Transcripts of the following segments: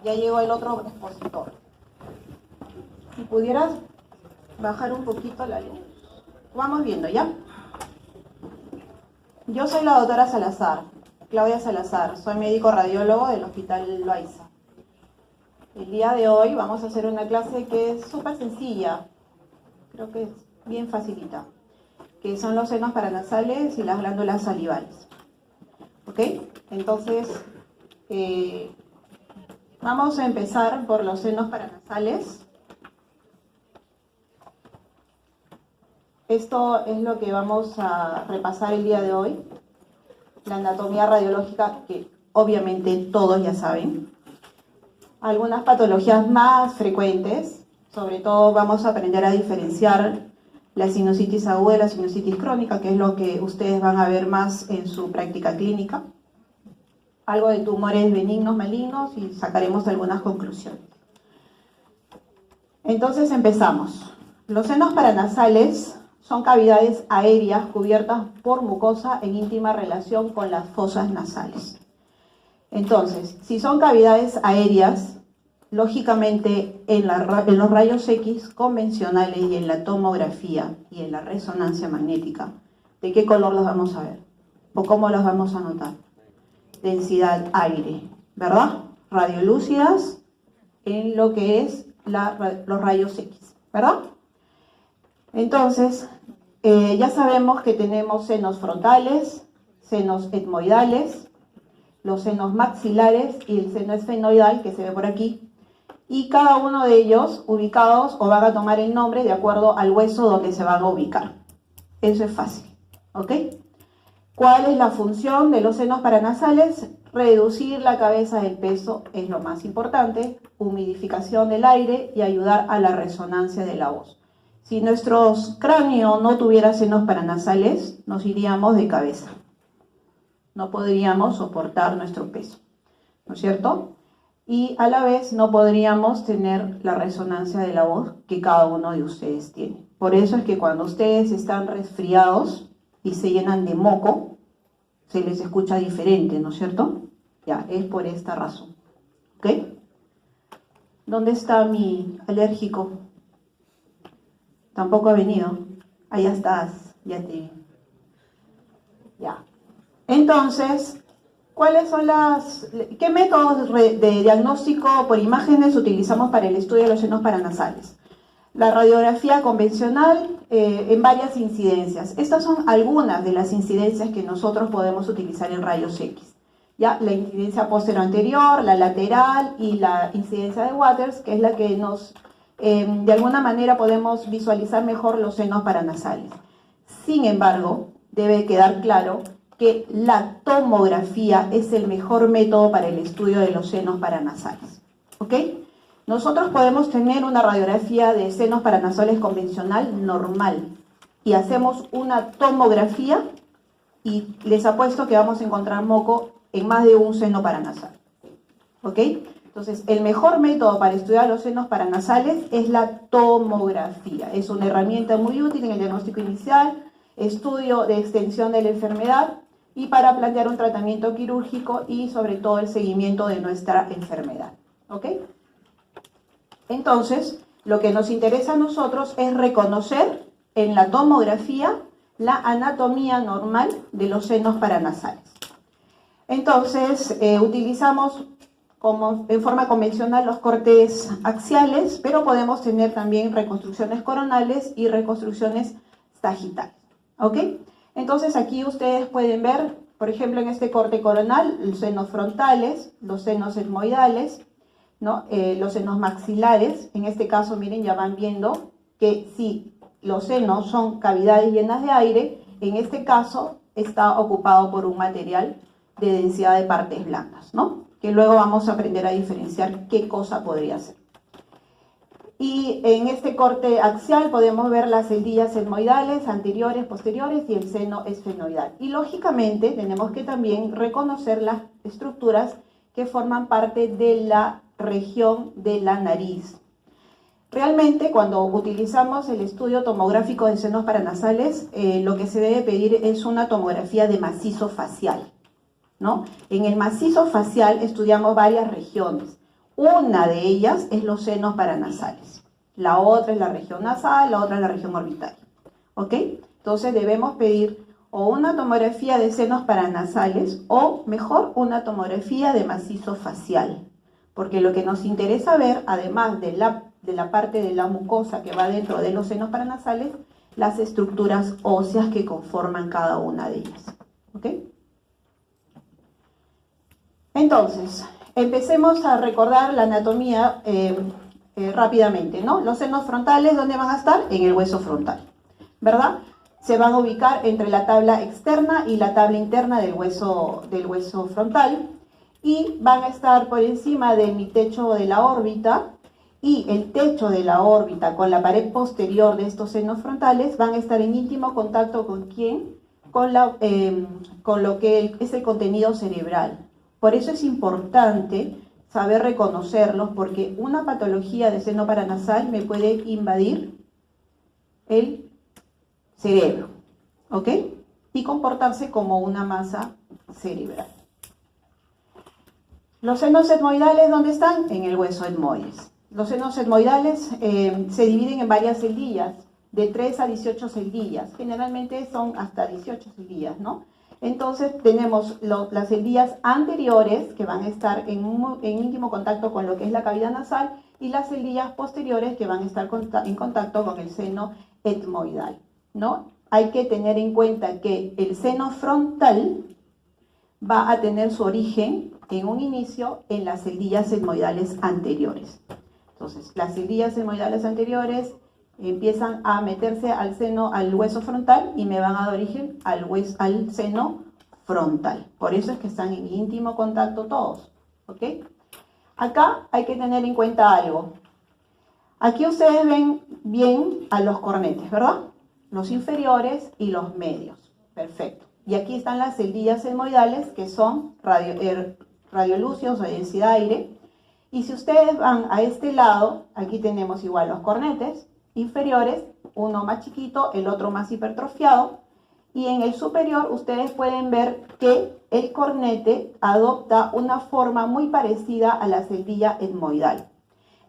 Ya llegó el otro expositor. Si pudieras bajar un poquito la luz. Vamos viendo, ¿ya? Yo soy la doctora Salazar, Claudia Salazar. Soy médico radiólogo del Hospital Loaiza. El día de hoy vamos a hacer una clase que es súper sencilla. Creo que es bien facilita. Que son los senos paranasales y las glándulas salivales. ¿Ok? Entonces, vamos a empezar por los senos paranasales. Esto es lo que vamos a repasar el día de hoy. La anatomía radiológica, que obviamente todos ya saben. Algunas patologías más frecuentes, sobre todo vamos a aprender a diferenciar la sinusitis aguda y la sinusitis crónica, que es lo que ustedes van a ver más en su práctica clínica. Algo de tumores benignos, malignos y sacaremos algunas conclusiones. Entonces empezamos. Los senos paranasales son cavidades aéreas cubiertas por mucosa en íntima relación con las fosas nasales. Entonces, si son cavidades aéreas, lógicamente en los rayos X convencionales y en la tomografía y en la resonancia magnética, ¿de qué color los vamos a ver? ¿O cómo los vamos a notar? Densidad aire, ¿verdad? Radiolúcidas en lo que es los rayos X, ¿verdad? Entonces, ya sabemos que tenemos senos frontales, senos etmoidales, los senos maxilares y el seno esfenoidal que se ve por aquí, y cada uno de ellos ubicados o van a tomar el nombre de acuerdo al hueso donde se van a ubicar. Eso es fácil, ¿ok? ¿Cuál es la función de los senos paranasales? Reducir la cabeza del peso es lo más importante, humidificación del aire y ayudar a la resonancia de la voz. Si nuestro cráneo no tuviera senos paranasales, nos iríamos de cabeza. No podríamos soportar nuestro peso, ¿no es cierto? Y a la vez no podríamos tener la resonancia de la voz que cada uno de ustedes tiene. Por eso es que cuando ustedes están resfriados y se llenan de moco, se les escucha diferente, ¿no es cierto? Ya, es por esta razón. ¿Ok? ¿Dónde está mi alérgico? Tampoco ha venido. Allá estás, ya te vi. Ya. Entonces, ¿qué métodos de diagnóstico por imágenes utilizamos para el estudio de los senos paranasales? La radiografía convencional en varias incidencias. Estas son algunas de las incidencias que nosotros podemos utilizar en rayos X. ¿Ya? La incidencia posterior-anterior, la lateral y la incidencia de Waters, que es la que de alguna manera podemos visualizar mejor los senos paranasales. Sin embargo, debe quedar claro que la tomografía es el mejor método para el estudio de los senos paranasales. ¿Ok? Nosotros podemos tener una radiografía de senos paranasales convencional normal y hacemos una tomografía y les apuesto que vamos a encontrar moco en más de un seno paranasal. ¿Ok? Entonces, el mejor método para estudiar los senos paranasales es la tomografía. Es una herramienta muy útil en el diagnóstico inicial, estudio de extensión de la enfermedad y para plantear un tratamiento quirúrgico y sobre todo el seguimiento de nuestra enfermedad. ¿Ok? Entonces, lo que nos interesa a nosotros es reconocer en la tomografía la anatomía normal de los senos paranasales. Entonces, utilizamos en forma convencional los cortes axiales, pero podemos tener también reconstrucciones coronales y reconstrucciones sagitales. ¿Ok? Entonces aquí ustedes pueden ver, por ejemplo, en este corte coronal, los senos frontales, los senos etmoidales, ¿no? Los senos maxilares. En este caso, miren, ya van viendo que si los senos son cavidades llenas de aire, en este caso está ocupado por un material de densidad de partes blancas, ¿no? Que luego vamos a aprender a diferenciar qué cosa podría ser. Y en este corte axial podemos ver las celdillas etmoidales, anteriores, posteriores y el seno esfenoidal. Y lógicamente tenemos que también reconocer las estructuras que forman parte de la región de la nariz. Realmente cuando utilizamos el estudio tomográfico de senos paranasales, lo que se debe pedir es una tomografía de macizo facial, ¿no? En el macizo facial estudiamos varias regiones. Una de ellas es los senos paranasales. La otra es la región nasal, la otra es la región orbitaria. ¿Ok? Entonces debemos pedir o una tomografía de senos paranasales o, mejor, una tomografía de macizo facial. Porque lo que nos interesa ver, además de la parte de la mucosa que va dentro de los senos paranasales, las estructuras óseas que conforman cada una de ellas. ¿Ok? Entonces, empecemos a recordar la anatomía rápidamente, ¿no? Los senos frontales, ¿dónde van a estar? En el hueso frontal, ¿verdad? Se van a ubicar entre la tabla externa y la tabla interna del hueso frontal y van a estar por encima de mi techo de la órbita, y el techo de la órbita con la pared posterior de estos senos frontales van a estar en íntimo contacto ¿con quién? Con lo que es el contenido cerebral. Por eso es importante saber reconocerlos, porque una patología de seno paranasal me puede invadir el cerebro, ¿ok? Y comportarse como una masa cerebral. Los senos etmoidales, ¿dónde están? En el hueso etmoides. Los senos etmoidales se dividen en varias celdillas, de 3 a 18 celdillas. Generalmente son hasta 18 celdillas, ¿no? Entonces tenemos las celdillas anteriores, que van a estar en íntimo contacto con lo que es la cavidad nasal, y las celdillas posteriores, que van a estar en contacto con el seno etmoidal, ¿no? Hay que tener en cuenta que el seno frontal va a tener su origen en un inicio en las celdillas etmoidales anteriores. Entonces, las celdillas etmoidales anteriores empiezan a meterse al hueso frontal y me van a dar origen al seno frontal. Por eso es que están en íntimo contacto todos, ¿ok? Acá hay que tener en cuenta algo. Aquí ustedes ven bien a los cornetes, ¿verdad? Los inferiores y los medios. Perfecto. Y aquí están las celdillas etmoidales, que son radiolúcidos o de densidad de aire. Y si ustedes van a este lado, aquí tenemos igual los cornetes inferiores, uno más chiquito, el otro más hipertrofiado. Y en el superior ustedes pueden ver que el cornete adopta una forma muy parecida a la celdilla etmoidal.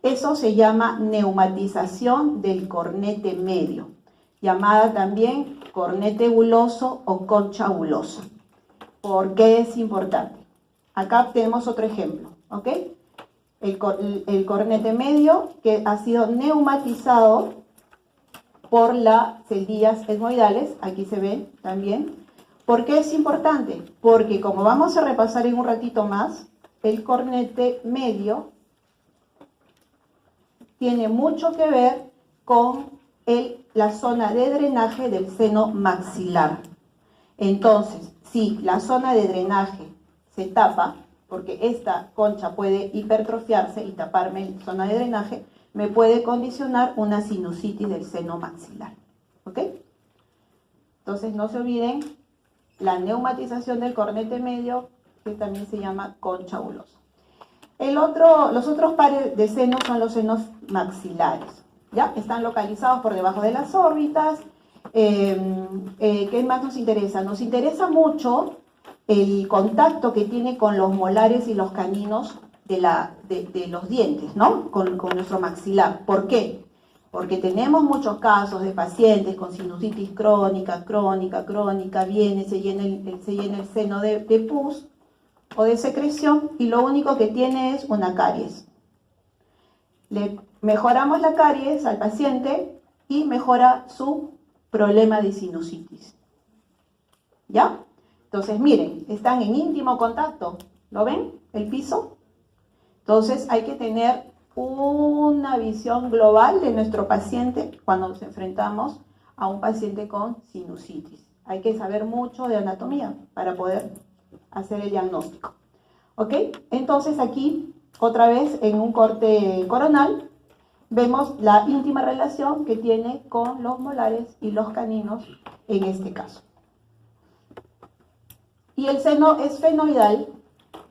Eso se llama neumatización del cornete medio, llamada también cornete buloso o concha bulosa. ¿Por qué es importante? Acá tenemos otro ejemplo, ¿ok? El cornete medio que ha sido neumatizado por las celdillas etmoidales, aquí se ve también. ¿Por qué es importante? Porque como vamos a repasar en un ratito más, el cornete medio tiene mucho que ver con la zona de drenaje del seno maxilar. Entonces, si la zona de drenaje se tapa, porque esta concha puede hipertrofiarse y taparme la zona de drenaje, me puede condicionar una sinusitis del seno maxilar. ¿Ok? Entonces, no se olviden la neumatización del cornete medio, que también se llama concha bulosa. Los otros pares de senos son los senos maxilares, ¿ya? Están localizados por debajo de las órbitas. ¿Qué más nos interesa? Nos interesa mucho el contacto que tiene con los molares y los caninos de los dientes, ¿no? Con nuestro maxilar. ¿Por qué? Porque tenemos muchos casos de pacientes con sinusitis crónica, viene, se llena el seno de pus o de secreción y lo único que tiene es una caries. Le mejoramos la caries al paciente y mejora su problema de sinusitis. ¿Ya? Entonces, miren, están en íntimo contacto. ¿Lo ven? El piso. Entonces, hay que tener una visión global de nuestro paciente cuando nos enfrentamos a un paciente con sinusitis. Hay que saber mucho de anatomía para poder hacer el diagnóstico. ¿Ok? Entonces, aquí, otra vez, en un corte coronal, vemos la íntima relación que tiene con los molares y los caninos en este caso. Y el seno esfenoidal,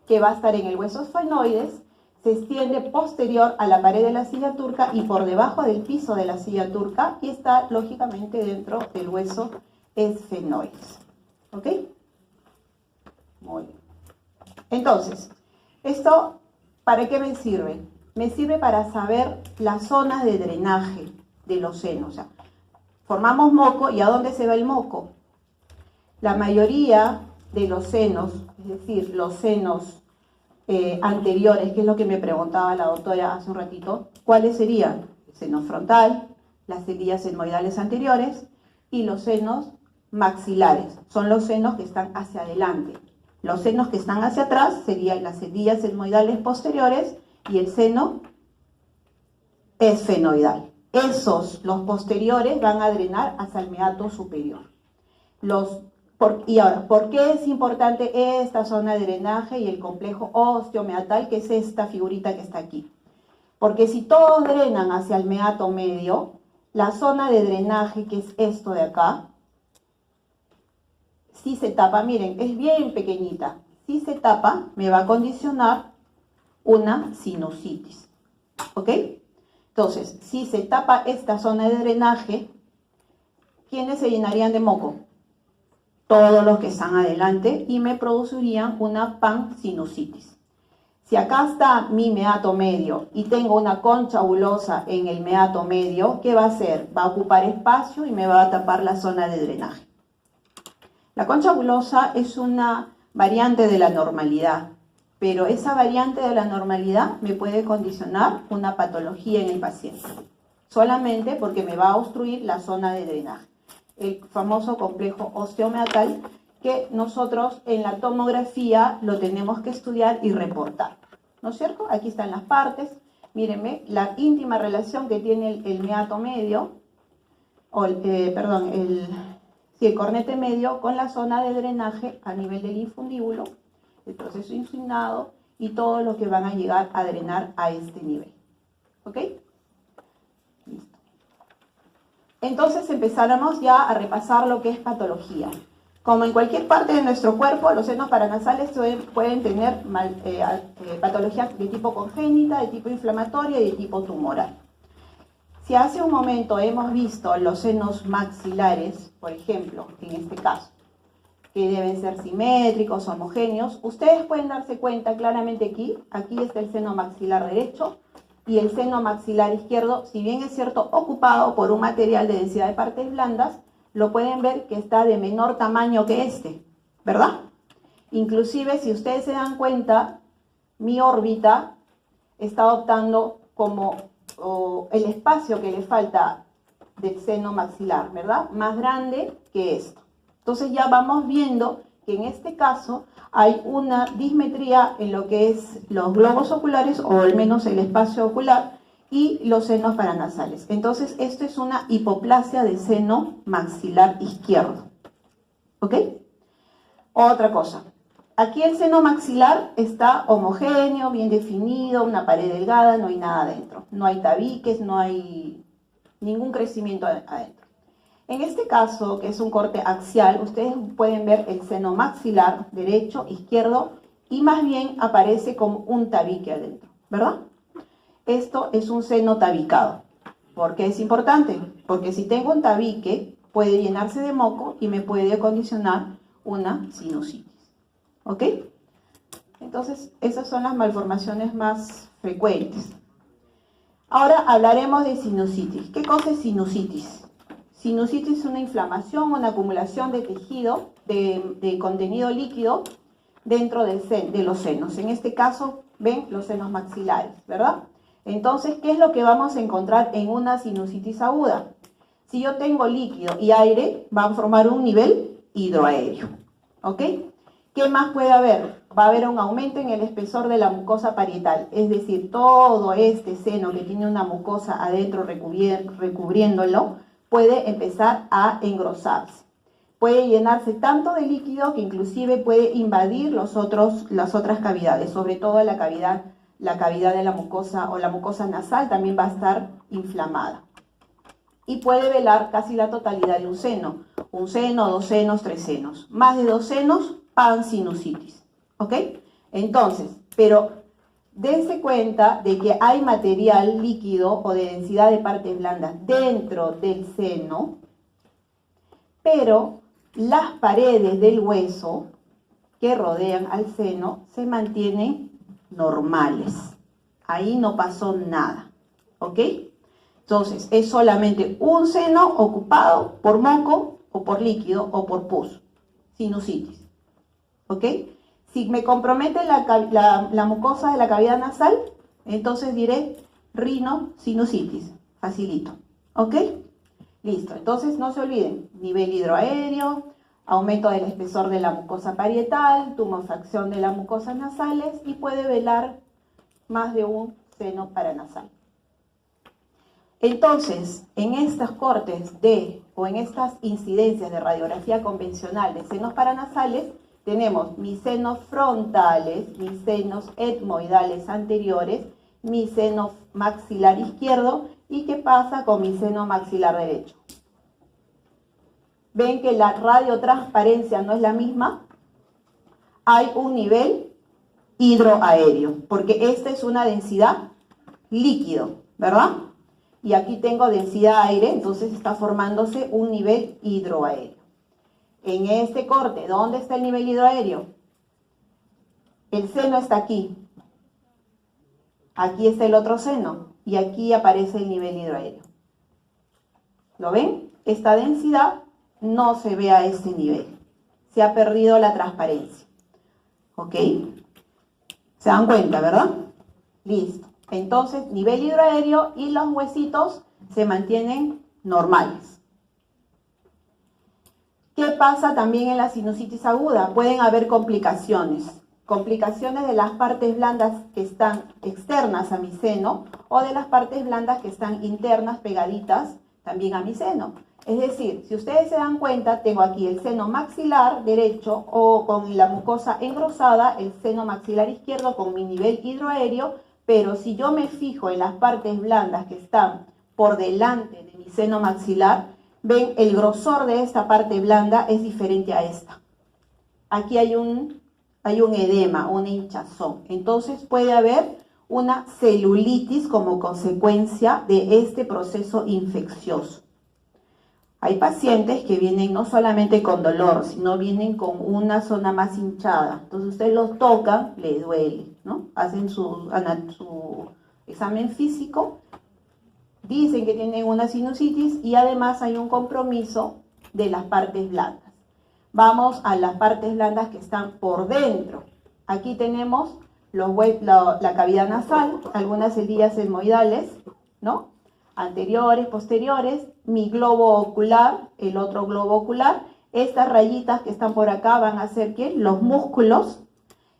que va a estar en el hueso esfenoides, se extiende posterior a la pared de la silla turca y por debajo del piso de la silla turca y está lógicamente dentro del hueso esfenoides. ¿Ok? Muy bien. Entonces, esto ¿Para qué me sirve? Me sirve para saber las zonas de drenaje de los senos. O sea, formamos moco, ¿y a dónde se va el moco? La mayoría de los senos, es decir, los senos anteriores, que es lo que me preguntaba la doctora hace un ratito, ¿cuáles serían? El seno frontal, las cerillas etmoidales anteriores y los senos maxilares. Son los senos que están hacia adelante. Los senos que están hacia atrás serían las cerillas etmoidales posteriores y el seno esfenoidal. Los posteriores van a drenar hacia el meato superior. Y ahora, ¿por qué es importante esta zona de drenaje y el complejo osteomeatal, que es esta figurita que está aquí? Porque si todos drenan hacia el meato medio, la zona de drenaje, que es esto de acá, si se tapa, miren, es bien pequeñita. Si se tapa, me va a condicionar una sinusitis. ¿Ok? Entonces, si se tapa esta zona de drenaje, ¿quiénes se llenarían de moco? Todos los que están adelante y me producirían una pansinusitis. Si acá está mi meato medio y tengo una concha bulosa en el meato medio, ¿qué va a hacer? Va a ocupar espacio y me va a tapar la zona de drenaje. La concha bulosa es una variante de la normalidad, pero esa variante de la normalidad me puede condicionar una patología en el paciente, solamente porque me va a obstruir la zona de drenaje. El famoso complejo osteomeatal, que nosotros en la tomografía lo tenemos que estudiar y reportar, ¿no es cierto? Aquí están las partes, mírenme, la íntima relación que tiene el meato medio, o el cornete medio con la zona de drenaje a nivel del infundíbulo, el proceso insignado y todo lo que van a llegar a drenar a este nivel. ¿Ok? Listo. Entonces empezáramos ya a repasar lo que es patología. Como en cualquier parte de nuestro cuerpo, los senos paranasales pueden tener patologías de tipo congénita, de tipo inflamatoria y de tipo tumoral. Si hace un momento hemos visto los senos maxilares, por ejemplo, en este caso, que deben ser simétricos, homogéneos, ustedes pueden darse cuenta claramente aquí está el seno maxilar derecho y el seno maxilar izquierdo, si bien es cierto ocupado por un material de densidad de partes blandas, lo pueden ver que está de menor tamaño que este, ¿verdad? Inclusive, si ustedes se dan cuenta, mi órbita está optando como el espacio que le falta del seno maxilar, ¿verdad? Más grande que esto. Entonces ya vamos viendo que en este caso hay una dismetría en lo que es los globos oculares, o al menos el espacio ocular, y los senos paranasales. Entonces esto es una hipoplasia de seno maxilar izquierdo. ¿Ok? Otra cosa. Aquí el seno maxilar está homogéneo, bien definido, una pared delgada, no hay nada adentro. No hay tabiques, no hay ningún crecimiento adentro. En este caso, que es un corte axial, ustedes pueden ver el seno maxilar derecho, izquierdo, y más bien aparece como un tabique adentro, ¿verdad? Esto es un seno tabicado. ¿Por qué es importante? Porque si tengo un tabique, puede llenarse de moco y me puede condicionar una sinusitis. ¿Ok? Entonces, esas son las malformaciones más frecuentes. Ahora hablaremos de sinusitis. ¿Qué cosa es sinusitis? Sinusitis es una inflamación, una acumulación de tejido, de contenido líquido dentro de los senos. En este caso, ven los senos maxilares, ¿verdad? Entonces, ¿qué es lo que vamos a encontrar en una sinusitis aguda? Si yo tengo líquido y aire, van a formar un nivel hidroaéreo. ¿Ok? ¿Qué más puede haber? Va a haber un aumento en el espesor de la mucosa parietal, es decir, todo este seno que tiene una mucosa adentro recubriéndolo, puede empezar a engrosarse. Puede llenarse tanto de líquido que inclusive puede invadir las otras cavidades, sobre todo la cavidad de la mucosa o la mucosa nasal también va a estar inflamada. Y puede velar casi la totalidad de un seno, 2 senos, 3 senos. Más de 2 senos, pansinusitis. ¿Ok? Entonces, pero dense cuenta de que hay material líquido o de densidad de partes blandas dentro del seno, pero las paredes del hueso que rodean al seno se mantienen normales. Ahí no pasó nada, ¿ok? Entonces, es solamente un seno ocupado por moco o por líquido o por pus, sinusitis, ¿ok? Si me compromete la mucosa de la cavidad nasal, entonces diré rinosinusitis, facilito, ¿ok? Listo, entonces no se olviden, nivel hidroaéreo, aumento del espesor de la mucosa parietal, tumefacción de las mucosas nasales y puede velar más de un seno paranasal. Entonces, en estos cortes o en estas incidencias de radiografía convencional de senos paranasales, tenemos mis senos frontales, mis senos etmoidales anteriores, mi seno maxilar izquierdo y qué pasa con mi seno maxilar derecho. ¿Ven que la radiotransparencia no es la misma? Hay un nivel hidroaéreo, porque esta es una densidad líquido, ¿verdad? Y aquí tengo densidad aire, entonces está formándose un nivel hidroaéreo. En este corte, ¿dónde está el nivel hidroaéreo? El seno está aquí. Aquí está el otro seno y aquí aparece el nivel hidroaéreo. ¿Lo ven? Esta densidad no se ve a este nivel. Se ha perdido la transparencia. ¿Ok? ¿Se dan cuenta, verdad? Listo. Entonces, nivel hidroaéreo y los huesitos se mantienen normales. ¿Qué pasa también en la sinusitis aguda? Pueden haber complicaciones. Complicaciones de las partes blandas que están externas a mi seno o de las partes blandas que están internas, pegaditas también a mi seno. Es decir, si ustedes se dan cuenta, tengo aquí el seno maxilar derecho o con la mucosa engrosada, el seno maxilar izquierdo con mi nivel hidroaéreo, pero si yo me fijo en las partes blandas que están por delante de mi seno maxilar, ven, el grosor de esta parte blanda es diferente a esta. Aquí hay un edema, una hinchazón. Entonces puede haber una celulitis como consecuencia de este proceso infeccioso. Hay pacientes que vienen no solamente con dolor, sino vienen con una zona más hinchada. Entonces ustedes los tocan, les duele, ¿no? Hacen su examen físico, dicen que tienen una sinusitis y además hay un compromiso de las partes blandas. Vamos a las partes blandas que están por dentro. Aquí tenemos la cavidad nasal, algunas cerillas etmoidales, ¿no? Anteriores, posteriores, mi globo ocular, el otro globo ocular. Estas rayitas que están por acá van a ser ¿qué? Los músculos.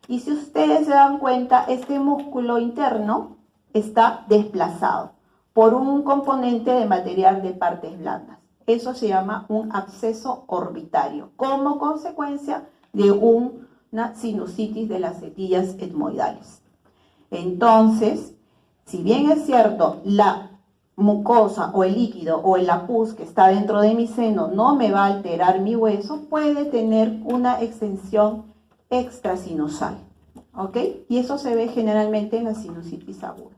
Y si ustedes se dan cuenta, este músculo interno está desplazado por un componente de material de partes blandas. Eso se llama un absceso orbitario, como consecuencia de una sinusitis de las cerillas etmoidales. Entonces, si bien es cierto, la mucosa o el líquido o el pus que está dentro de mi seno no me va a alterar mi hueso, puede tener una extensión extrasinusal, ¿ok? Y eso se ve generalmente en la sinusitis aguda.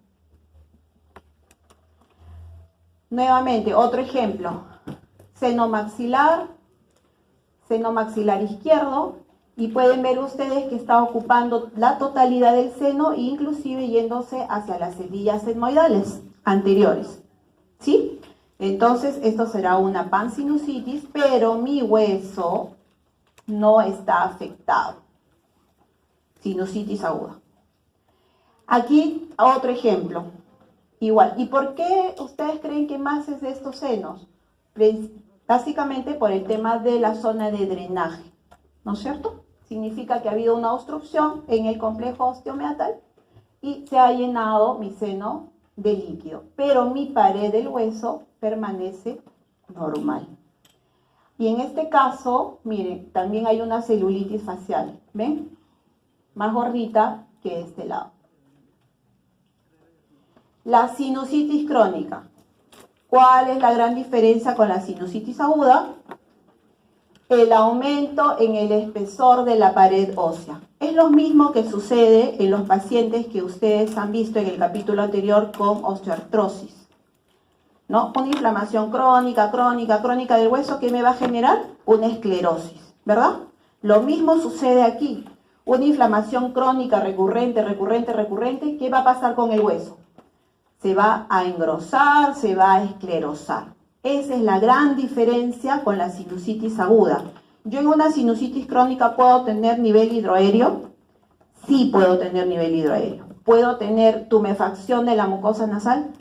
Nuevamente, otro ejemplo, seno maxilar izquierdo, y pueden ver ustedes que está ocupando la totalidad del seno e inclusive yéndose hacia las cerillas etmoidales anteriores. ¿Sí? Entonces, esto será una pansinusitis, pero mi hueso no está afectado. Sinusitis aguda. Aquí, otro ejemplo. Igual. ¿Y por qué ustedes creen que más es de estos senos? Básicamente por el tema de la zona de drenaje. ¿No es cierto? Significa que ha habido una obstrucción en el complejo osteomeatal y se ha llenado mi seno de líquido, pero mi pared del hueso permanece normal. Y en este caso, miren, también hay una celulitis facial, ¿ven? Más gordita que este lado. La sinusitis crónica. ¿Cuál es la gran diferencia con la sinusitis aguda? El aumento en el espesor de la pared ósea. Es lo mismo que sucede en los pacientes que ustedes han visto en el capítulo anterior con osteoartrosis, ¿no? Una inflamación crónica del hueso que me va a generar una esclerosis, ¿verdad? Lo mismo sucede aquí. una inflamación crónica recurrente, ¿qué va a pasar con el hueso? Se va a engrosar, se va a esclerosar. Esa es la gran diferencia con la sinusitis aguda. ¿Yo en una sinusitis crónica puedo tener nivel hidroaéreo? Sí puedo tener nivel hidroaéreo. ¿Puedo tener tumefacción de la mucosa nasal?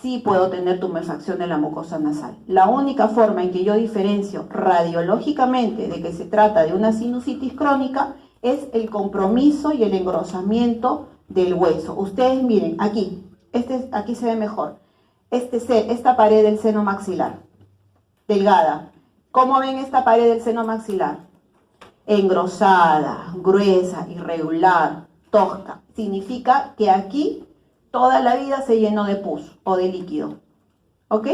Sí puedo tener tumefacción de la mucosa nasal. La única forma en que yo diferencio radiológicamente de que se trata de una sinusitis crónica es el compromiso y el engrosamiento del hueso. Ustedes miren, aquí se ve mejor. Esta pared del seno maxilar, delgada. ¿Cómo ven esta pared del seno maxilar? Engrosada, gruesa, irregular, tosca. Significa que aquí toda la vida se llenó de pus o de líquido. ¿Ok?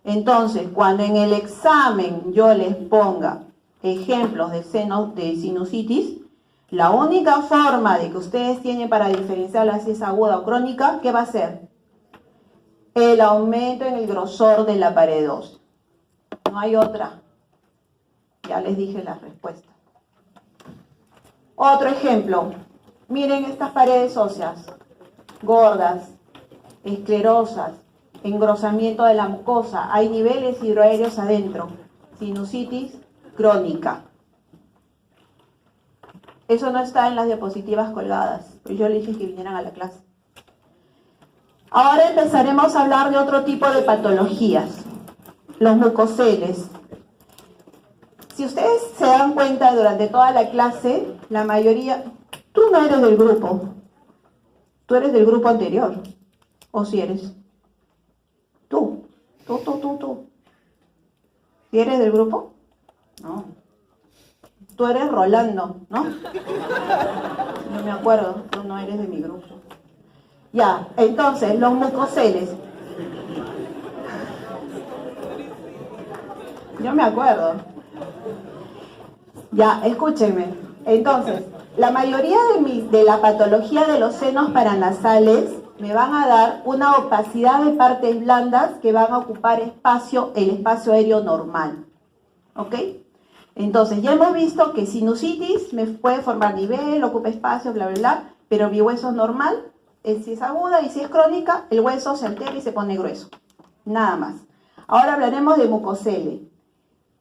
Entonces, cuando en el examen yo les ponga ejemplos de sinusitis, la única forma de que ustedes tienen para diferenciarla si es aguda o crónica, ¿qué va a ser? El aumento en el grosor de la pared ósea. No hay otra. Ya les dije la respuesta. Otro ejemplo. Miren estas paredes óseas. Gordas, esclerosas, engrosamiento de la mucosa. Hay niveles hidroaéreos adentro. Sinusitis crónica. Eso no está en las diapositivas colgadas. Pues yo les dije que vinieran a la clase. Ahora empezaremos a hablar de otro tipo de patologías. Los mucoceles. Si ustedes se dan cuenta durante toda la clase, la mayoría... Tú no eres del grupo. Tú eres del grupo anterior. ¿O si eres? Tú. ¿Si eres del grupo? No. Tú eres Rolando, ¿no? No me acuerdo. Tú no eres de mi grupo. Ya, entonces, los mucoceles. Yo me acuerdo. Ya, escúchenme. Entonces, la mayoría de la patología de los senos paranasales me van a dar una opacidad de partes blandas que van a ocupar el espacio aéreo normal. ¿Ok? Entonces, ya hemos visto que sinusitis me puede formar nivel, ocupa espacio, bla, bla, bla, pero mi hueso es normal. Si es aguda y si es crónica, el hueso se altera y se pone grueso. Nada más. Ahora hablaremos de mucocele.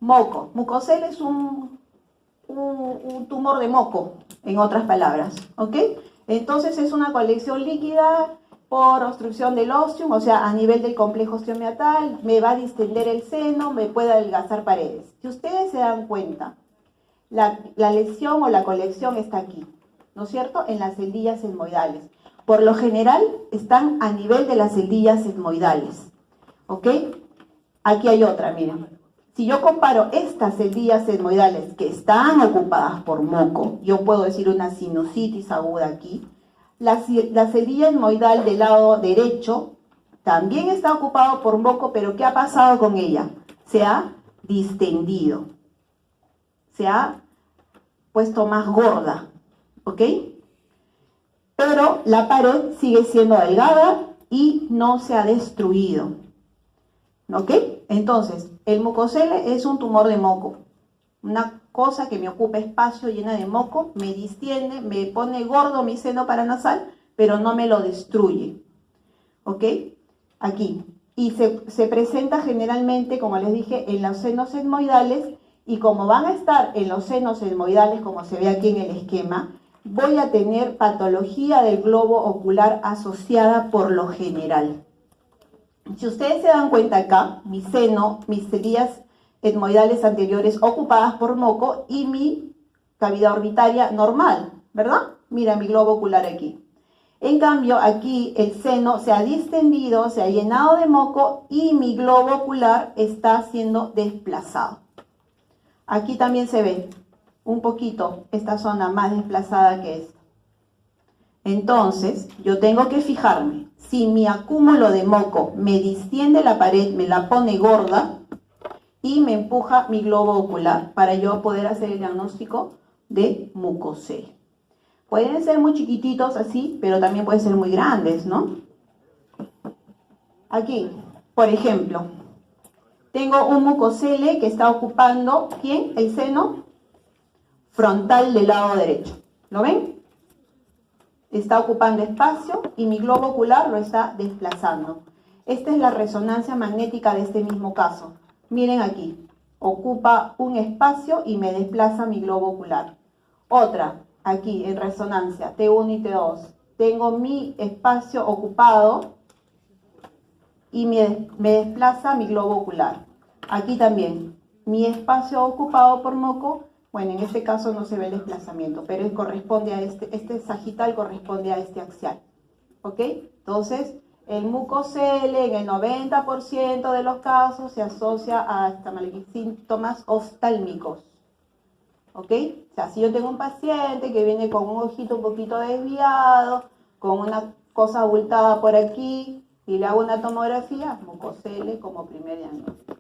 Moco. Mucocele es un tumor de moco, en otras palabras. ¿Ok? Entonces es una colección líquida por obstrucción del ostium, o sea, a nivel del complejo osteomiatal, me va a distender el seno, me puede adelgazar paredes. Si ustedes se dan cuenta, la lesión o la colección está aquí, ¿no es cierto? En las celdillas etmoidales. Por lo general están a nivel de las celdillas etmoidales. ¿Ok? Aquí hay otra, miren. Si yo comparo estas celdillas etmoidales que están ocupadas por moco, yo puedo decir una sinusitis aguda aquí. La celdilla etmoidal del lado derecho también está ocupado por moco, pero ¿qué ha pasado con ella? Se ha distendido. Se ha puesto más gorda. ¿Ok? Pero la pared sigue siendo delgada y no se ha destruido. ¿Ok? Entonces, el mucocele es un tumor de moco. Una cosa que me ocupa espacio llena de moco, me distiende, me pone gordo mi seno paranasal, pero no me lo destruye. ¿Ok? Aquí. Y se presenta generalmente, como les dije, en los senos etmoidales, y como van a estar en los senos etmoidales, como se ve aquí en el esquema, voy a tener patología del globo ocular asociada por lo general. Si ustedes se dan cuenta acá, mi seno, mis celdillas etmoidales anteriores ocupadas por moco y mi cavidad orbitaria normal, ¿verdad? Mira mi globo ocular aquí. En cambio, aquí el seno se ha distendido, se ha llenado de moco y mi globo ocular está siendo desplazado. Aquí también se ve un poquito esta zona más desplazada que esta. Entonces, yo tengo que fijarme si mi acúmulo de moco me distiende la pared, me la pone gorda y me empuja mi globo ocular para yo poder hacer el diagnóstico de mucocele. Pueden ser muy chiquititos así, pero también pueden ser muy grandes, ¿no? Aquí, por ejemplo, tengo un mucocele que está ocupando, ¿quién? El seno frontal del lado derecho. ¿Lo ven? Está ocupando espacio y mi globo ocular lo está desplazando. Esta es la resonancia magnética de este mismo caso. Miren aquí, ocupa un espacio y me desplaza mi globo ocular. Otra, aquí en resonancia, T1 y T2. Tengo mi espacio ocupado y me desplaza mi globo ocular. Aquí también, mi espacio ocupado por moco. Bueno, en este caso no se ve el desplazamiento, pero corresponde a este sagital corresponde a este axial. ¿Ok? Entonces, el mucocele en el 90% de los casos se asocia a síntomas oftálmicos. ¿Ok? O sea, si yo tengo un paciente que viene con un ojito un poquito desviado, con una cosa abultada por aquí, y le hago una tomografía, mucocele como primer diagnóstico.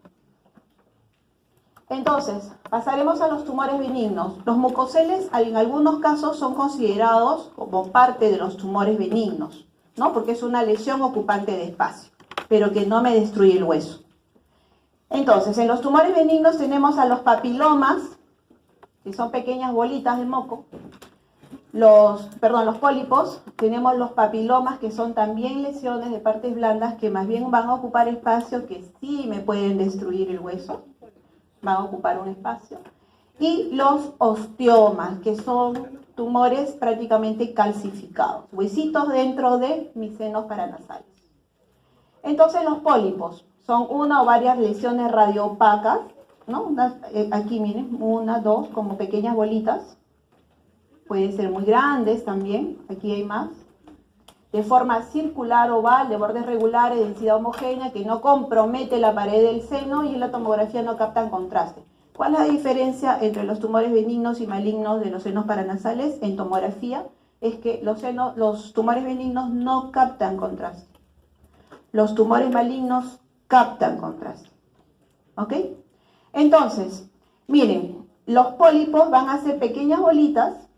Entonces, pasaremos a los tumores benignos. Los mucoceles en algunos casos son considerados como parte de los tumores benignos, ¿no? Porque es una lesión ocupante de espacio, pero que no me destruye el hueso. Entonces, en los tumores benignos tenemos a los papilomas, que son pequeñas bolitas de moco. Los pólipos, tenemos los papilomas, que son también lesiones de partes blandas que más bien van a ocupar espacio, que sí me pueden destruir el hueso. Van a ocupar un espacio. Y los osteomas, que son tumores prácticamente calcificados, huesitos dentro de mis senos paranasales. Entonces los pólipos son una o varias lesiones radioopacas, ¿no? Aquí miren, una, dos, como pequeñas bolitas. Pueden ser muy grandes también, aquí hay más. De forma circular, oval, de bordes regulares, de densidad homogénea, que no compromete la pared del seno y en la tomografía no captan contraste. ¿Cuál es la diferencia entre los tumores benignos y malignos de los senos paranasales? En tomografía es que los tumores benignos no captan contraste. Los tumores malignos captan contraste. ¿Ok? Entonces, miren, los pólipos van a ser pequeñas bolitas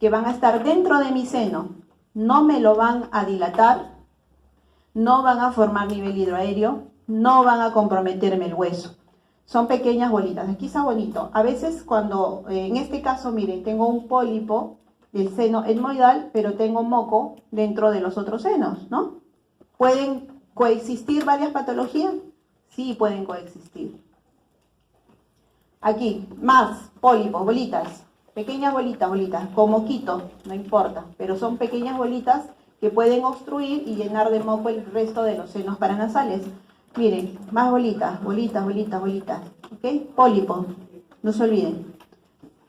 que van a estar dentro de mi seno. No me lo van a dilatar, no van a formar nivel hidroaéreo, no van a comprometerme el hueso. Son pequeñas bolitas. Aquí está bonito. A veces cuando, en este caso, miren, tengo un pólipo del seno etmoidal, pero tengo moco dentro de los otros senos, ¿no? ¿Pueden coexistir varias patologías? Sí, pueden coexistir. Aquí, más pólipos, bolitas. Pequeñas bolitas, con moquito, no importa, pero son pequeñas bolitas que pueden obstruir y llenar de moco el resto de los senos paranasales. Miren, más bolitas, ¿ok? Pólipos, no se olviden.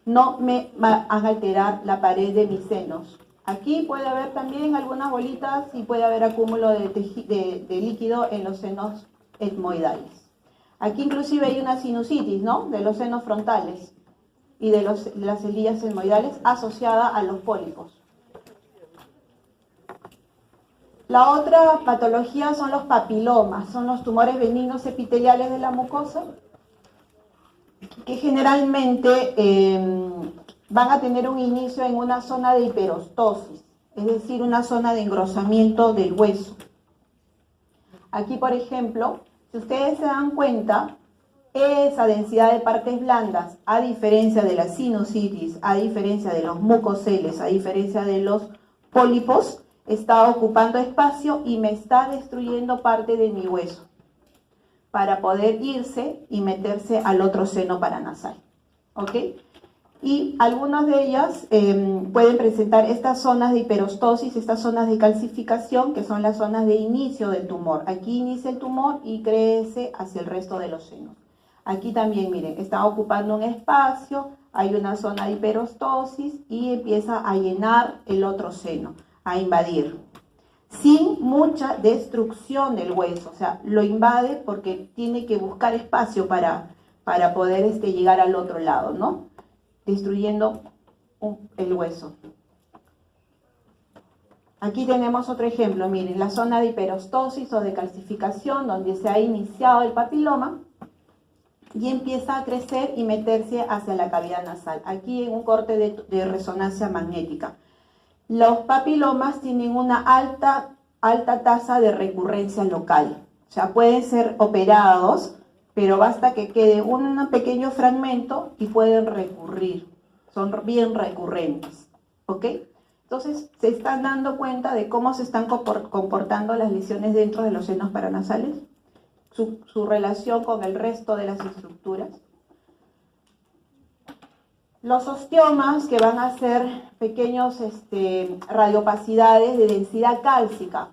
No me van a alterar la pared de mis senos. Aquí puede haber también algunas bolitas y puede haber acúmulo de líquido en los senos etmoidales. Aquí inclusive hay una sinusitis, ¿no? De los senos frontales y de las celillas etmoidales asociada a los pólipos. La otra patología son los papilomas, son los tumores benignos epiteliales de la mucosa, que generalmente van a tener un inicio en una zona de hiperostosis, es decir, una zona de engrosamiento del hueso. Aquí, por ejemplo, si ustedes se dan cuenta, esa densidad de partes blandas, a diferencia de la sinusitis, a diferencia de los mucoceles, a diferencia de los pólipos, está ocupando espacio y me está destruyendo parte de mi hueso para poder irse y meterse al otro seno paranasal. ¿Ok? Y algunas de ellas pueden presentar estas zonas de hiperostosis, estas zonas de calcificación, que son las zonas de inicio del tumor. Aquí inicia el tumor y crece hacia el resto de los senos. Aquí también, miren, está ocupando un espacio, hay una zona de hiperostosis y empieza a llenar el otro seno, a invadir. Sin mucha destrucción del hueso, o sea, lo invade porque tiene que buscar espacio para poder llegar al otro lado, ¿no? Destruyendo el hueso. Aquí tenemos otro ejemplo, miren, la zona de hiperostosis o de calcificación donde se ha iniciado el papiloma y empieza a crecer y meterse hacia la cavidad nasal. Aquí en un corte de resonancia magnética. Los papilomas tienen una alta tasa de recurrencia local. O sea, pueden ser operados, pero basta que quede un pequeño fragmento y pueden recurrir. son bien recurrentes, ¿ok? Entonces, se están dando cuenta de cómo se están comportando las lesiones dentro de los senos paranasales, su relación con el resto de las estructuras. Los osteomas, que van a ser pequeños radiopacidades de densidad cálcica,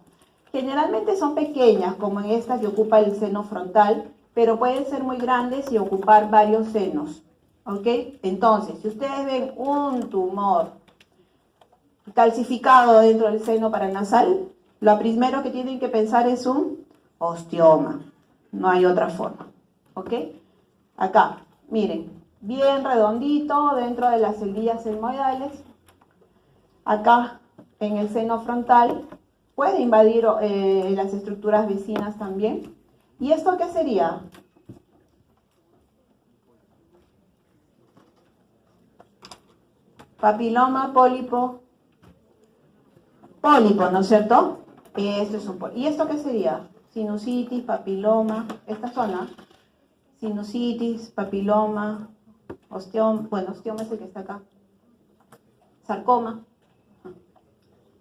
generalmente son pequeñas, como en esta que ocupa el seno frontal, pero pueden ser muy grandes y ocupar varios senos, ¿ok? Entonces, si ustedes ven un tumor calcificado dentro del seno paranasal, lo primero que tienen que pensar es un osteoma. No hay otra forma, ¿ok? Acá, miren, bien redondito dentro de las celdillas etmoidales. Acá, en el seno frontal, puede invadir las estructuras vecinas también. ¿Y esto qué sería? Papiloma, pólipo, ¿no es cierto? Esto es un pólipo. ¿Y esto qué sería? Sinusitis, papiloma, esta zona. Sinusitis, papiloma, osteoma, bueno, osteoma es el que está acá. Sarcoma.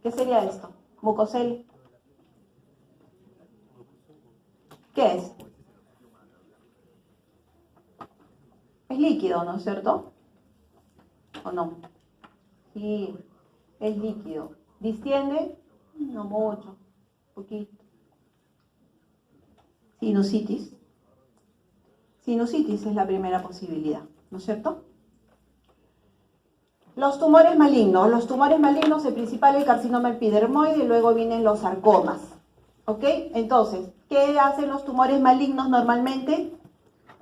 ¿Qué sería esto? Mucosel. ¿Qué es? Es líquido, ¿no es cierto? ¿O no? Sí, es líquido. ¿Distiende? No mucho, poquito. Sinusitis. Sinusitis es la primera posibilidad, ¿no es cierto? Los tumores malignos. Los tumores malignos, el principal es el carcinoma epidermoide y luego vienen los sarcomas. ¿Ok? Entonces, ¿qué hacen los tumores malignos normalmente?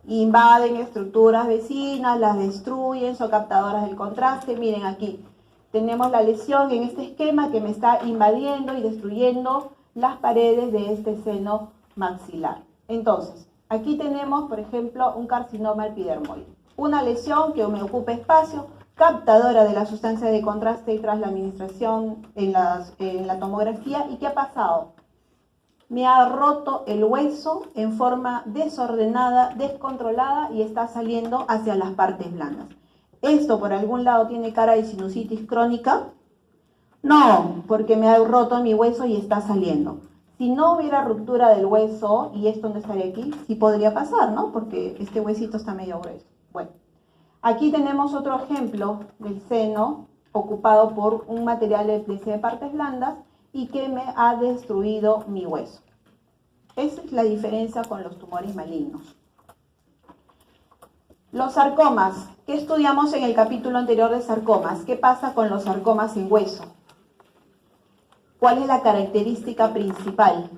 Invaden estructuras vecinas, las destruyen, son captadoras del contraste. Miren aquí, tenemos la lesión en este esquema que me está invadiendo y destruyendo las paredes de este seno maxilar. Entonces, aquí tenemos, por ejemplo, un carcinoma epidermoide. Una lesión que me ocupa espacio, captadora de la sustancia de contraste tras la administración en la tomografía. ¿Y qué ha pasado? Me ha roto el hueso en forma desordenada, descontrolada y está saliendo hacia las partes blandas. ¿Esto por algún lado tiene cara de sinusitis crónica? No, porque me ha roto mi hueso y está saliendo. Si no hubiera ruptura del hueso, y esto no estaría aquí, sí podría pasar, ¿no? Porque este huesito está medio grueso. Bueno, aquí tenemos otro ejemplo del seno ocupado por un material de partes blandas y que me ha destruido mi hueso. Esa es la diferencia con los tumores malignos. Los sarcomas. ¿Qué estudiamos en el capítulo anterior de sarcomas? ¿Qué pasa con los sarcomas en hueso? ¿Cuál es la característica principal?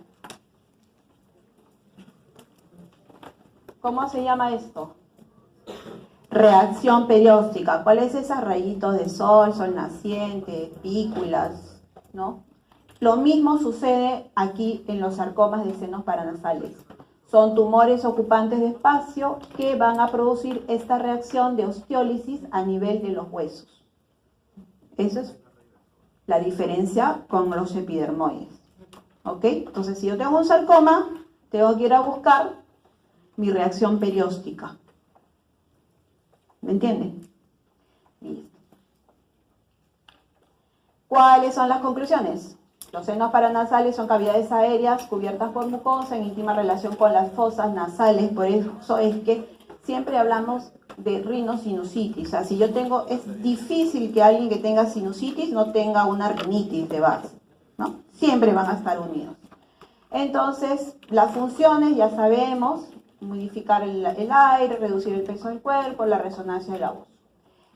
¿Cómo se llama esto? Reacción perióstica. ¿Cuál es esa? Rayitos de sol, sol naciente, pículas, ¿no? Lo mismo sucede aquí en los sarcomas de senos paranasales. Son tumores ocupantes de espacio que van a producir esta reacción de osteólisis a nivel de los huesos. Eso es la diferencia con los epidermoides. ¿Ok? Entonces, si yo tengo un sarcoma, tengo que ir a buscar mi reacción perióstica. ¿Me entienden? Listo. ¿Cuáles son las conclusiones? Los senos paranasales son cavidades aéreas cubiertas por mucosa en íntima relación con las fosas nasales. Por eso es que siempre hablamos de rinosinusitis. O sea, si yo tengo, es difícil que alguien que tenga sinusitis no tenga una rinitis de base, ¿no? Siempre van a estar unidos. Entonces, las funciones ya sabemos: modificar el aire, reducir el peso del cuerpo, la resonancia de la voz.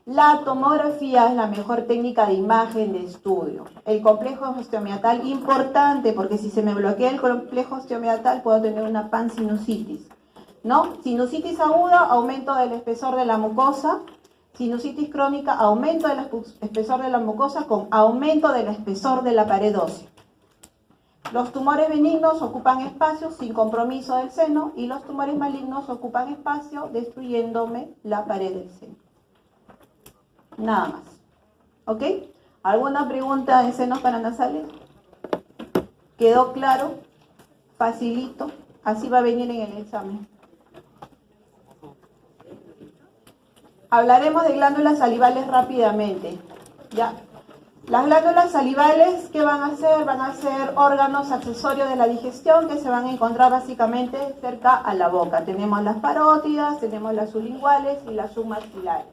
La tomografía es la mejor técnica de imagen de estudio. El complejo osteomiatal, importante, porque si se me bloquea el complejo osteomiatal puedo tener una pansinusitis, ¿no? Sinusitis aguda, aumento del espesor de la mucosa. Sinusitis crónica, aumento del espesor de la mucosa con aumento del espesor de la pared ósea. Los tumores benignos ocupan espacio sin compromiso del seno y los tumores malignos ocupan espacio destruyéndome la pared del seno. Nada más. ¿Ok? ¿Alguna pregunta en senos paranasales? ¿Quedó claro? Facilito. Así va a venir en el examen. hablaremos de glándulas salivales rápidamente. ¿Ya? Las glándulas salivales, ¿qué van a hacer? Van a ser órganos accesorios de la digestión que se van a encontrar básicamente cerca a la boca. Tenemos las parótidas, tenemos las sublinguales y las submaxilares.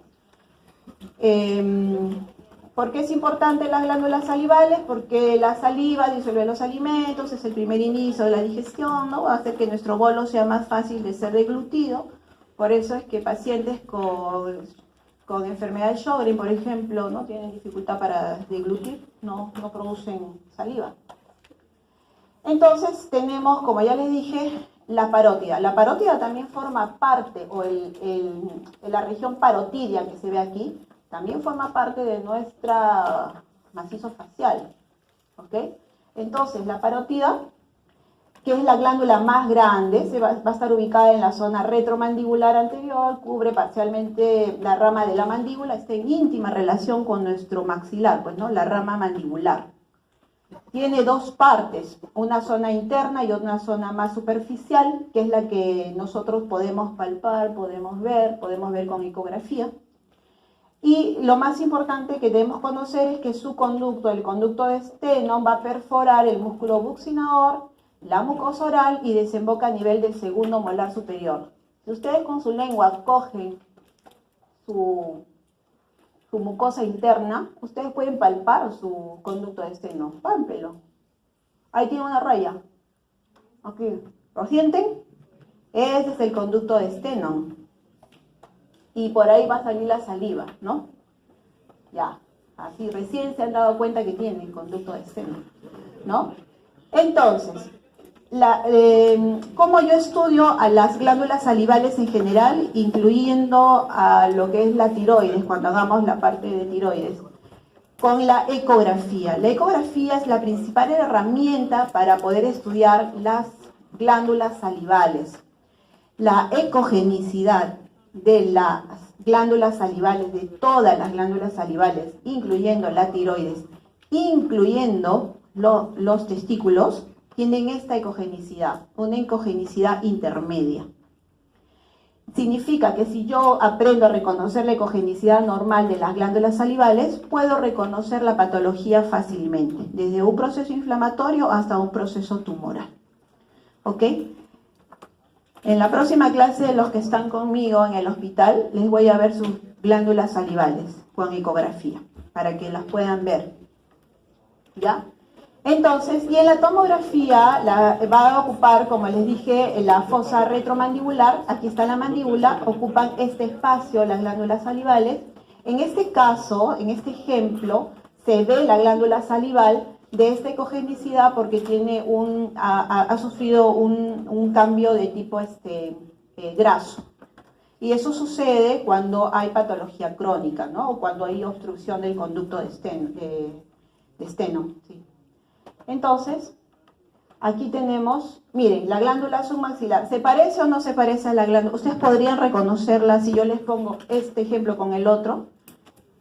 ¿Por qué es importante las glándulas salivales? Porque la saliva disuelve los alimentos, es el primer inicio de la digestión, ¿no? Va a hacer que nuestro bolo sea más fácil de ser deglutido. Por eso es que pacientes con enfermedad de Sjögren, por ejemplo, no tienen dificultad para deglutir, no producen saliva. Entonces tenemos, como ya les dije, la parótida. La parótida también forma parte, o la región parotidia que se ve aquí, también forma parte de nuestra macizo facial. ¿Ok? Entonces la parótida, que es la glándula más grande, va a estar ubicada en la zona retromandibular anterior, cubre parcialmente la rama de la mandíbula, está en íntima relación con nuestro maxilar, pues, ¿no? La rama mandibular. Tiene dos partes, una zona interna y una zona más superficial, que es la que nosotros podemos palpar, podemos ver con ecografía. Y lo más importante que debemos conocer es que su conducto, el conducto de Stenone, va a perforar el músculo buccinador, la mucosa oral y desemboca a nivel del segundo molar superior. Si ustedes con su lengua cogen su mucosa interna, ustedes pueden palpar su conducto de Stenone. Pálpelo. Ahí tiene una raya. Aquí. ¿Lo sienten? Ese es el conducto de Stenone. Y por ahí va a salir la saliva, ¿no? Ya. Así recién se han dado cuenta que tiene el conducto de Stenone, ¿no? Entonces, ¿cómo yo estudio a las glándulas salivales en general, incluyendo a lo que es la tiroides, cuando hagamos la parte de tiroides? Con la ecografía. La ecografía es la principal herramienta para poder estudiar las glándulas salivales. La ecogenicidad de las glándulas salivales, de todas las glándulas salivales, incluyendo la tiroides, incluyendo los testículos, tienen esta ecogenicidad, una ecogenicidad intermedia. Significa que si yo aprendo a reconocer la ecogenicidad normal de las glándulas salivales, puedo reconocer la patología fácilmente, desde un proceso inflamatorio hasta un proceso tumoral. ¿Ok? En la próxima clase, los que están conmigo en el hospital, les voy a ver sus glándulas salivales con ecografía, para que las puedan ver. ¿Ya? Entonces, y en la tomografía va a ocupar, como les dije, la fosa retromandibular. Aquí está la mandíbula, ocupan este espacio las glándulas salivales. En este caso, en este ejemplo, se ve la glándula salival de esta ecogenicidad porque tiene ha sufrido un cambio de tipo graso. Y eso sucede cuando hay patología crónica, ¿no? O cuando hay obstrucción del conducto de Stenone. ¿Sí? Entonces, aquí tenemos, miren, la glándula submaxilar. ¿Se parece o no se parece a la glándula? Ustedes podrían reconocerla si yo les pongo este ejemplo con el otro.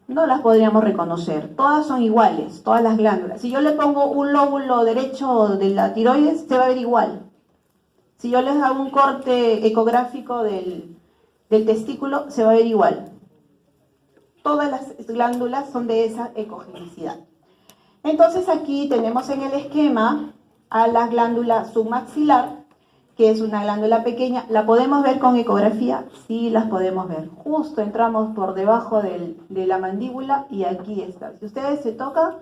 No las podríamos reconocer. Todas son iguales, todas las glándulas. Si yo le pongo un lóbulo derecho de la tiroides, se va a ver igual. Si yo les hago un corte ecográfico del testículo, se va a ver igual. Todas las glándulas son de esa ecogenicidad. Entonces aquí tenemos en el esquema a la glándula submaxilar, que es una glándula pequeña. ¿La podemos ver con ecografía? Sí, las podemos ver. Justo entramos por debajo de la mandíbula y aquí está. Si ustedes se tocan,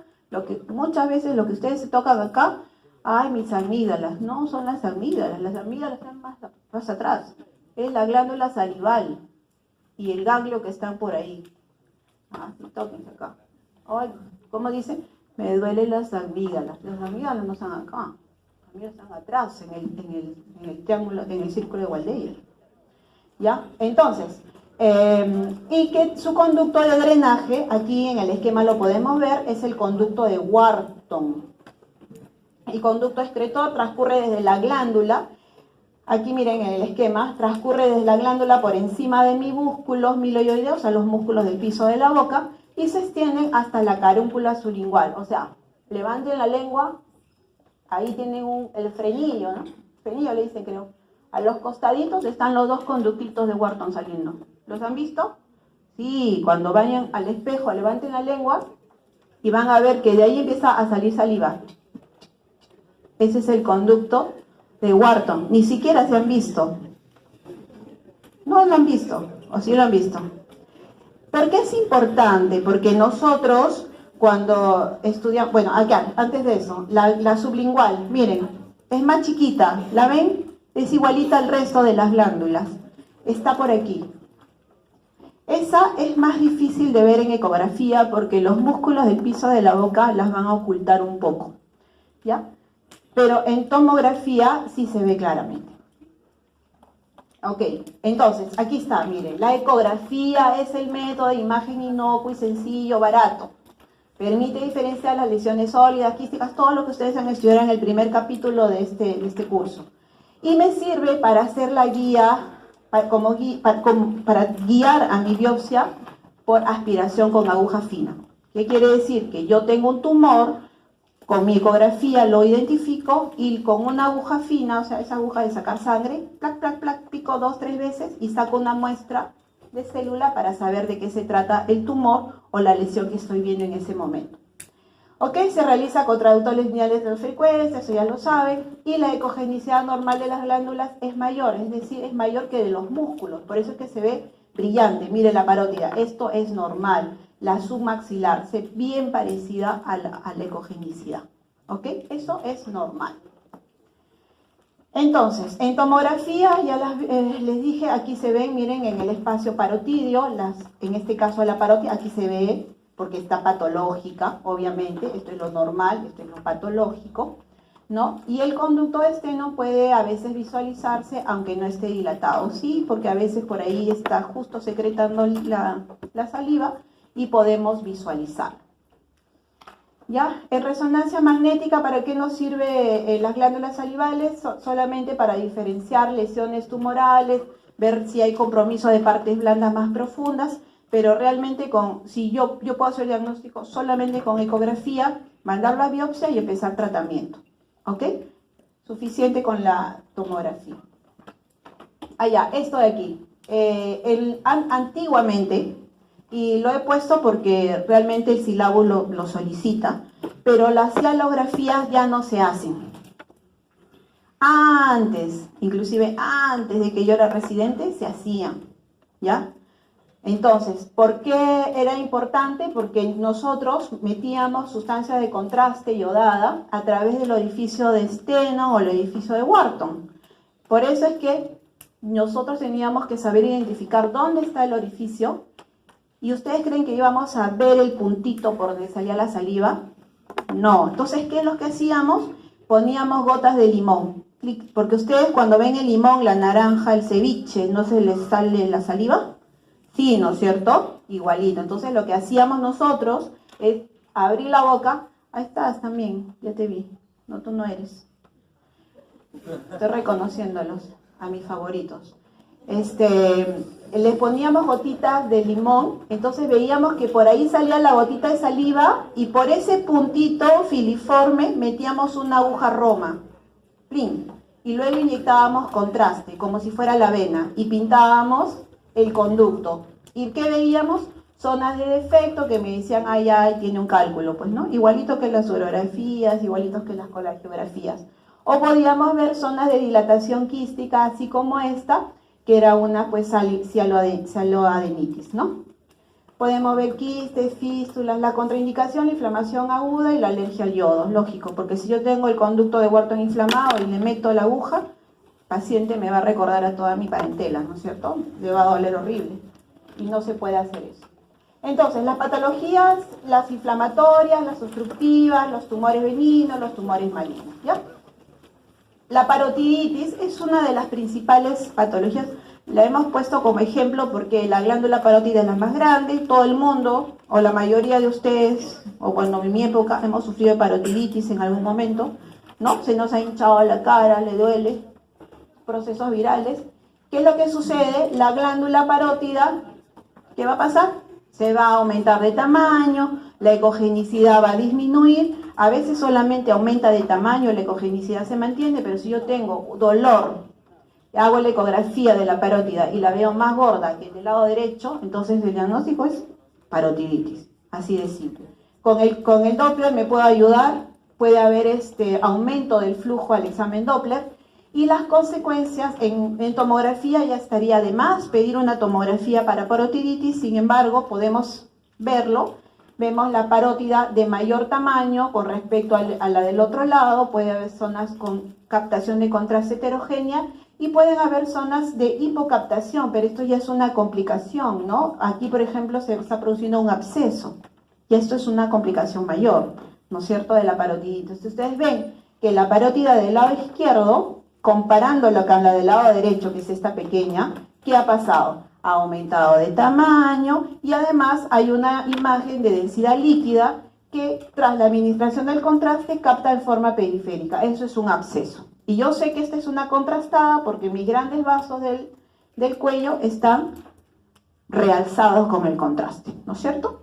muchas veces lo que ustedes se tocan acá, ¡ay, mis amígdalas! No son las amígdalas están más atrás. Es la glándula salival y el ganglio que están por ahí. Sí, tóquense acá. ¡Ay! ¿Cómo dicen? Me duelen las amígdalas. Las amígdalas no están acá. Las amígdalas están atrás, en el triángulo, en el círculo de Waldeyer. ¿Ya? Entonces, y que su conducto de drenaje, aquí en el esquema lo podemos ver, es el conducto de Wharton. El conducto excretor transcurre desde la glándula. Aquí miren en el esquema, transcurre desde la glándula por encima de mis músculos miloioideos, o sea, los músculos del piso de la boca, y se extienden hasta la carúncula sublingual. O sea, levanten la lengua, ahí tienen el frenillo, ¿no? Frenillo le dicen, creo. A los costaditos están los dos conductitos de Wharton saliendo. ¿Los han visto? Sí, cuando vayan al espejo, levanten la lengua y van a ver que de ahí empieza a salir saliva. Ese es el conducto de Wharton. Ni siquiera se han visto. No lo han visto, o sí lo han visto. ¿Por qué es importante? Porque nosotros cuando estudiamos, bueno, acá, antes de eso, la sublingual, miren, es más chiquita, ¿la ven? Es igualita al resto de las glándulas. Está por aquí. Esa es más difícil de ver en ecografía porque los músculos del piso de la boca las van a ocultar un poco, ¿ya? Pero en tomografía sí se ve claramente. Ok, entonces, aquí está, miren, la ecografía es el método de imagen inocuo y sencillo, barato. Permite diferenciar las lesiones sólidas, quísticas, todo lo que ustedes han estudiado en el primer capítulo de este curso. Y me sirve para hacer la guía, para guiar a mi biopsia por aspiración con aguja fina. ¿Qué quiere decir? Que yo tengo un tumor, con mi ecografía lo identifico y con una aguja fina, o sea, esa aguja de sacar sangre, plac, plac, plac, pico 2, 3 veces y saco una muestra de célula para saber de qué se trata el tumor o la lesión que estoy viendo en ese momento. Ok, se realiza con traductores lineales de frecuencia, eso ya lo saben, y la ecogenicidad normal de las glándulas es mayor, es decir, es mayor que de los músculos, por eso es que se ve brillante. Mire la parótida, esto es normal. La submaxilar, se bien parecida a la ecogenicidad. ¿Ok? Eso es normal. Entonces, en tomografía, ya les dije, aquí se ven, miren, en el espacio parotidio, en este caso la parótida, aquí se ve, porque está patológica, obviamente, esto es lo normal, esto es lo patológico, ¿no? Y el conducto externo puede a veces visualizarse, aunque no esté dilatado, sí, porque a veces por ahí está justo secretando la saliva, y podemos visualizar. ¿Ya? En resonancia magnética, ¿para qué nos sirve las glándulas salivales? Solamente para diferenciar lesiones tumorales, ver si hay compromiso de partes blandas más profundas, pero realmente si yo puedo hacer diagnóstico solamente con ecografía, mandar la biopsia y empezar tratamiento. ¿Ok? Suficiente con la tomografía. Allá, esto de aquí. Antiguamente, y lo he puesto porque realmente el sílabo lo solicita, pero las cialografías ya no se hacen. Antes, inclusive antes de que yo era residente, se hacían, ¿ya? Entonces, ¿por qué era importante? Porque nosotros metíamos sustancia de contraste iodada a través del orificio de Steno o el orificio de Wharton. Por eso es que nosotros teníamos que saber identificar dónde está el orificio. ¿Y ustedes creen que íbamos a ver el puntito por donde salía la saliva? No. Entonces, ¿qué es lo que hacíamos? Poníamos gotas de limón. Porque ustedes cuando ven el limón, la naranja, el ceviche, ¿no se les sale la saliva? Sí, ¿no es cierto? Igualito. Entonces, lo que hacíamos nosotros es abrir la boca. Ahí estás también, ya te vi. No, tú no eres. Estoy reconociéndolos, a mis favoritos. Les poníamos gotitas de limón, entonces veíamos que por ahí salía la gotita de saliva y por ese puntito filiforme metíamos una aguja roma, ¡plin! Y luego inyectábamos contraste, como si fuera la vena, y pintábamos el conducto. ¿Y qué veíamos? Zonas de defecto que me decían, ay, tiene un cálculo, pues, ¿no? Igualito que las urografías, igualitos que las colangiografías. O podíamos ver zonas de dilatación quística, así como esta, que era una pues cialoadenitis, ¿no? Podemos ver quistes, fístulas, la contraindicación, la inflamación aguda y la alergia al yodo, lógico, porque si yo tengo el conducto de Wharton inflamado y le meto la aguja, el paciente me va a recordar a toda mi parentela, ¿no es cierto? Le va a doler horrible y no se puede hacer eso. Entonces, las patologías, las inflamatorias, las obstructivas, los tumores benignos, los tumores malignos, ¿ya? La parotiditis es una de las principales patologías, la hemos puesto como ejemplo porque la glándula parótida es la más grande, todo el mundo, o la mayoría de ustedes, o cuando en mi época hemos sufrido de parotiditis en algún momento, ¿no? Se nos ha hinchado la cara, le duele, procesos virales. ¿Qué es lo que sucede? La glándula parótida, ¿qué va a pasar? Se va a aumentar de tamaño, la ecogenicidad va a disminuir, a veces solamente aumenta de tamaño, la ecogenicidad se mantiene, pero si yo tengo dolor hago la ecografía de la parótida y la veo más gorda que del lado derecho, entonces el diagnóstico es parotiditis, así de simple. Con el Doppler me puede ayudar, puede haber aumento del flujo al examen Doppler, y las consecuencias en tomografía ya estaría de más pedir una tomografía para parotiditis. Sin embargo, podemos verlo. Vemos la parótida de mayor tamaño con respecto a la del otro lado. Puede haber zonas con captación de contraste heterogénea y pueden haber zonas de hipocaptación, pero esto ya es una complicación, ¿no? Aquí, por ejemplo, se está produciendo un absceso y esto es una complicación mayor, ¿no es cierto?, de la parotiditis. Entonces, ustedes ven que la parótida del lado izquierdo, comparándola con la del lado derecho, que es esta pequeña, ¿qué ha pasado? Ha aumentado de tamaño y además hay una imagen de densidad líquida que tras la administración del contraste capta en forma periférica. Eso es un absceso. Y yo sé que esta es una contrastada porque mis grandes vasos del cuello están realzados con el contraste, ¿no es cierto?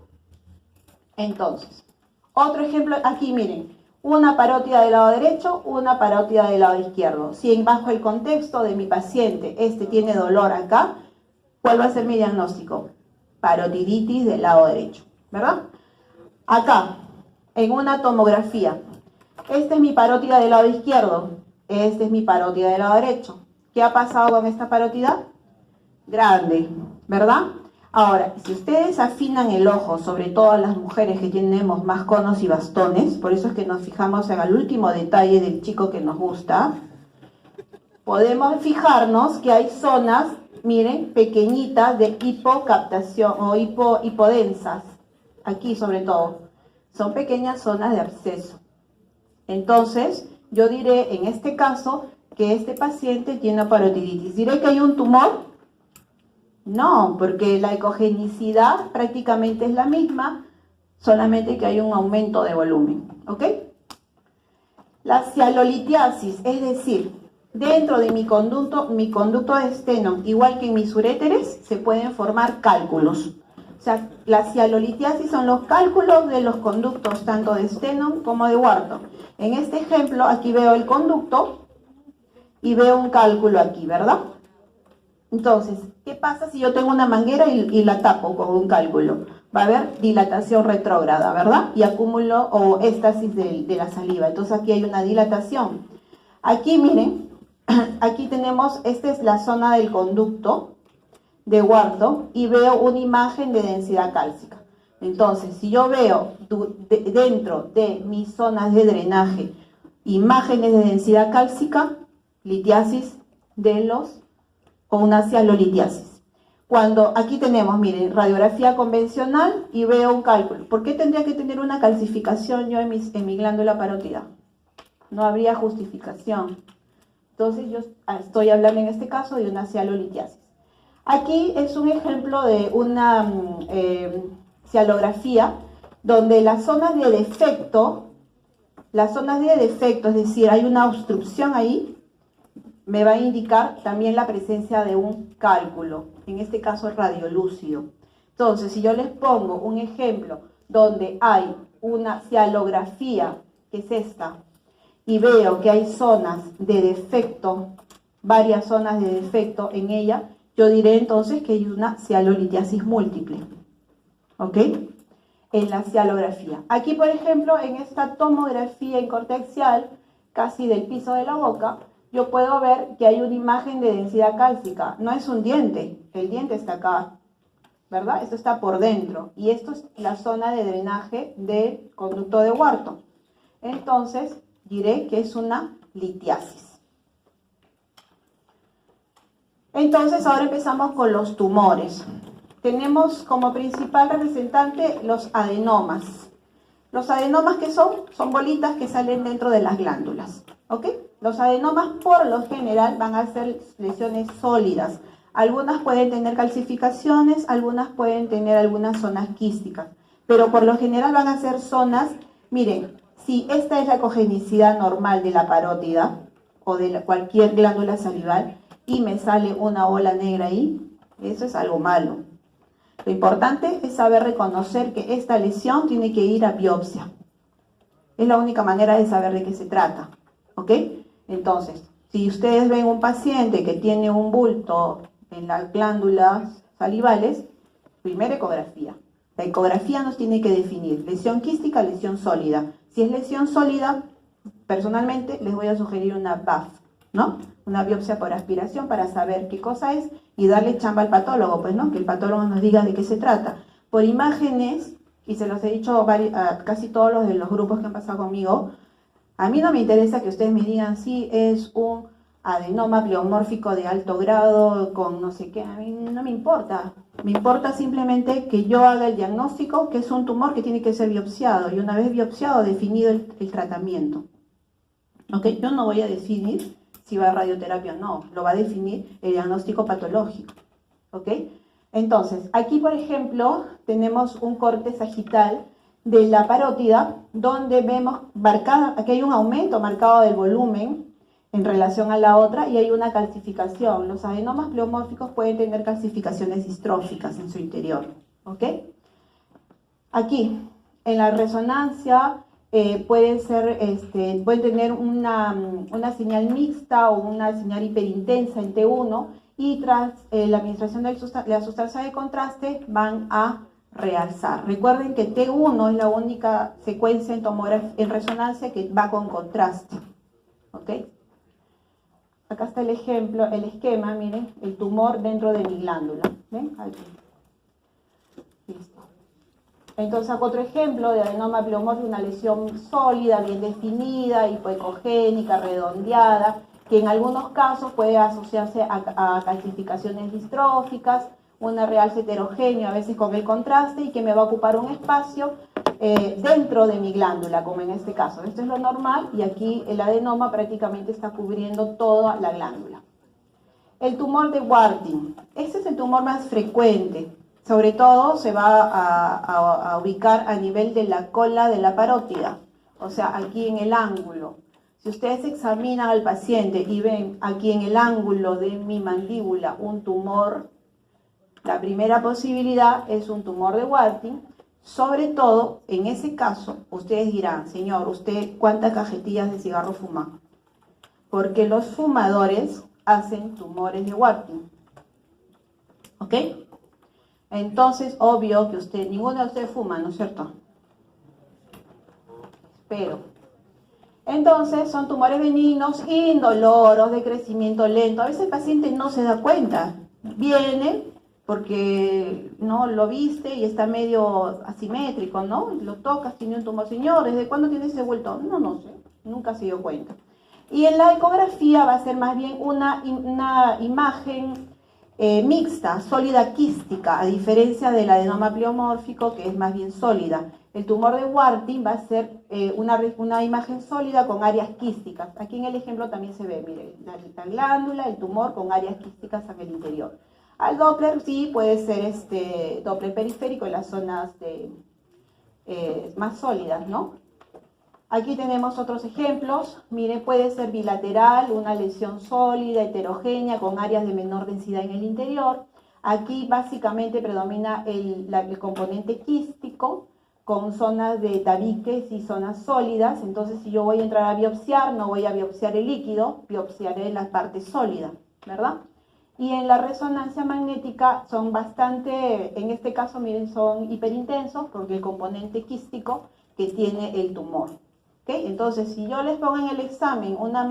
Entonces, otro ejemplo, aquí miren, una parótida del lado derecho, una parótida del lado izquierdo. Si bajo el contexto de mi paciente, tiene dolor acá, ¿cuál va a ser mi diagnóstico? Parotiditis del lado derecho, ¿verdad? Acá, en una tomografía, esta es mi parótida del lado izquierdo, esta es mi parótida del lado derecho. ¿Qué ha pasado con esta parótida? Grande, ¿verdad? Ahora, si ustedes afinan el ojo, sobre todo las mujeres que tenemos más conos y bastones, por eso es que nos fijamos en el último detalle del chico que nos gusta, podemos fijarnos que hay zonas, miren, pequeñitas de hipocaptación o hipodensas, aquí sobre todo, son pequeñas zonas de absceso. Entonces, yo diré en este caso que este paciente tiene parotiditis. ¿Diré que hay un tumor? No, porque la ecogenicidad prácticamente es la misma, solamente que hay un aumento de volumen, ¿ok? La cialolitiasis, es decir, dentro de mi conducto de Stenone, igual que en mis uréteres, se pueden formar cálculos. O sea, la cialolitiasis son los cálculos de los conductos tanto de Stenone como de Wharton. En este ejemplo, aquí veo el conducto y veo un cálculo aquí, ¿verdad? Entonces, ¿qué pasa si yo tengo una manguera y la tapo con un cálculo? Va a haber dilatación retrógrada, ¿verdad? Y acúmulo o éstasis de la saliva. Entonces aquí hay una dilatación. Aquí, miren, aquí tenemos, esta es la zona del conducto de Wharton y veo una imagen de densidad cálcica. Entonces, si yo veo dentro de mis zonas de drenaje imágenes de densidad cálcica, litiasis o una cialolitiasis. Cuando aquí tenemos, miren, radiografía convencional y veo un cálculo. ¿Por qué tendría que tener una calcificación yo en mi glándula parótida? No habría justificación. Entonces yo estoy hablando en este caso de una cialolitiasis. Aquí es un ejemplo de una cialografía donde las zonas de defecto, es decir, hay una obstrucción ahí, me va a indicar también la presencia de un cálculo, en este caso el radiolúcido. Entonces, si yo les pongo un ejemplo donde hay una cialografía, que es esta, y veo que hay zonas de defecto, varias zonas de defecto en ella, yo diré entonces que hay una cialolitiasis múltiple, ¿ok? En la cialografía. Aquí, por ejemplo, en esta tomografía incortexial, casi del piso de la boca, yo puedo ver que hay una imagen de densidad cálcica. No es un diente, el diente está acá, ¿verdad? Esto está por dentro. Y esto es la zona de drenaje del conducto de Wharton. Entonces, diré que es una litiasis. Entonces, ahora empezamos con los tumores. Tenemos como principal representante los adenomas. Los adenomas, ¿qué son? Son bolitas que salen dentro de las glándulas, ¿ok? Los adenomas por lo general van a ser lesiones sólidas. Algunas pueden tener calcificaciones, algunas pueden tener algunas zonas quísticas, pero por lo general van a ser zonas, miren, si esta es la ecogenicidad normal de la parótida o de cualquier glándula salival y me sale una bola negra ahí, eso es algo malo. Lo importante es saber reconocer que esta lesión tiene que ir a biopsia. Es la única manera de saber de qué se trata, ¿ok? Entonces, Si ustedes ven un paciente que tiene un bulto en las glándulas salivales, primera ecografía. La ecografía nos tiene que definir lesión quística, lesión sólida. Si es lesión sólida, personalmente les voy a sugerir una BAF, ¿no? Una biopsia por aspiración para saber qué cosa es y darle chamba al patólogo, pues, ¿no? Que el patólogo nos diga de qué se trata. Por imágenes, y se los he dicho a casi todos los de los grupos que han pasado conmigo, a mí no me interesa que ustedes me digan si es un adenoma pleomórfico de alto grado con no sé qué, a mí no me importa. Me importa simplemente que yo haga el diagnóstico, que es un tumor que tiene que ser biopsiado, y una vez biopsiado, definido el tratamiento. ¿Ok? Yo no voy a definir si va a radioterapia o no, lo va a definir el diagnóstico patológico. ¿Ok? Entonces, aquí por ejemplo, tenemos un corte sagital de la parótida, donde vemos marcada, aquí hay un aumento marcado del volumen en relación a la otra y hay una calcificación. Los adenomas pleomórficos pueden tener calcificaciones distróficas en su interior. ¿Ok? Aquí, en la resonancia, pueden tener una señal mixta o una señal hiperintensa en T1 y tras la administración de la sustancia de contraste van a realzar. Recuerden que T1 es la única secuencia en resonancia que va con contraste. ¿Ok? Acá está el ejemplo, el esquema, miren, el tumor dentro de mi glándula. ¿Ven? Aquí. Listo. Entonces, otro ejemplo de adenoma pleomórfico, una lesión sólida, bien definida, hipoecogénica, redondeada, que en algunos casos puede asociarse a calcificaciones distróficas, una realce heterogénea, a veces con el contraste, y que me va a ocupar un espacio dentro de mi glándula, como en este caso. Esto es lo normal, y aquí el adenoma prácticamente está cubriendo toda la glándula. El tumor de Warthin. Este es el tumor más frecuente. Sobre todo se va a ubicar a nivel de la cola de la parótida, o sea, aquí en el ángulo. Si ustedes examinan al paciente y ven aquí en el ángulo de mi mandíbula un tumor, la primera posibilidad es un tumor de Warthin. Sobre todo, en ese caso, ustedes dirán, señor, ¿usted cuántas cajetillas de cigarro fuma? Porque los fumadores hacen tumores de Warthin. ¿Ok? Entonces, obvio que ninguno de ustedes fuma, ¿no es cierto? Espero. Entonces, son tumores benignos, indoloros, de crecimiento lento. A veces el paciente no se da cuenta. Viene porque no lo viste y está medio asimétrico, ¿no? Lo tocas, tiene un tumor. Señor, ¿desde cuándo tiene ese vuelto? No sé, nunca se dio cuenta. Y en la ecografía va a ser más bien una imagen mixta, sólida quística, a diferencia del adenoma pleomórfico, que es más bien sólida. El tumor de Warthin va a ser una imagen sólida con áreas quísticas. Aquí en el ejemplo también se ve, miren, la glándula, el tumor con áreas quísticas en el interior. Al Doppler sí puede ser Doppler periférico en las zonas más sólidas, ¿no? Aquí tenemos otros ejemplos. Miren, puede ser bilateral, una lesión sólida, heterogénea, con áreas de menor densidad en el interior. Aquí básicamente predomina el componente quístico, con zonas de tabiques y zonas sólidas. Entonces, si yo voy a entrar a biopsiar, no voy a biopsiar el líquido, biopsiaré la parte sólida, ¿verdad? Y en la resonancia magnética son bastante, en este caso, miren, son hiperintensos, porque el componente quístico que tiene el tumor. ¿Okay? Entonces, si yo les pongo en el examen una